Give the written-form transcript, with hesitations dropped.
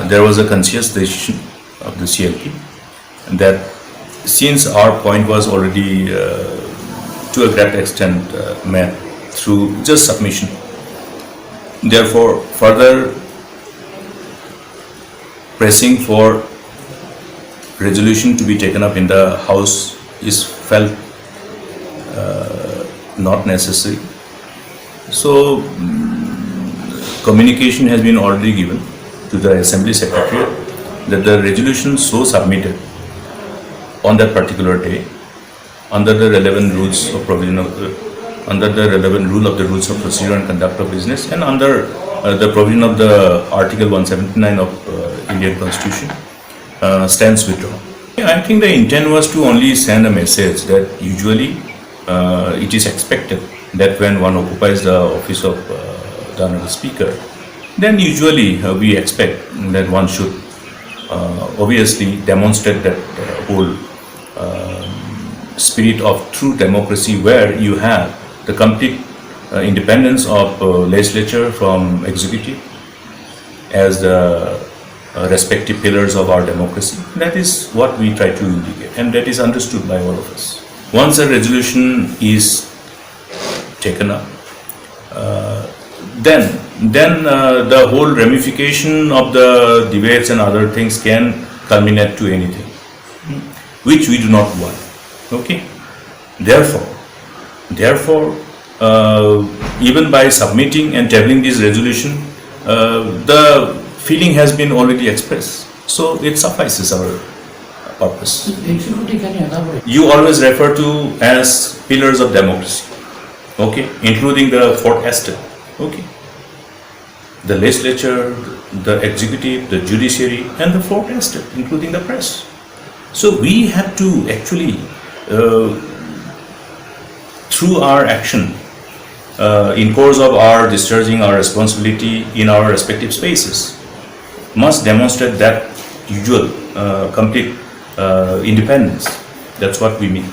there was a conscious decision of the CLP that since our point was already to a great extent met through just submission, therefore further pressing for resolution to be taken up in the House is felt not necessary. So communication has been already given to the Assembly Secretariat that the resolution so submitted on that particular day under the relevant rules of provision of under the relevant rule of the rules of procedure and conduct of business and under the provision of the Article 179 of Indian Constitution stands withdrawn. I think the intent was to only send a message that usually it is expected that when one occupies the office of the Honorable Speaker, then usually we expect that one should obviously demonstrate that whole spirit of true democracy where you have the complete independence of legislature from executive as the respective pillars of our democracy. That is what we try to indicate, and that is understood by all of us. Once a resolution is taken up, then the whole ramification of the debates and other things can culminate to anything, which we do not want. Okay. Therefore, even by submitting and tabling this resolution, the feeling has been already expressed. So it suffices our purpose. You always refer to as pillars of democracy, okay, including the fourth estate, okay, the legislature, the executive, the judiciary, and the fourth estate, including the press. So we have to actually, through our action, in course of our discharging our responsibility in our respective spaces, must demonstrate that usual complete independence. That's what we mean.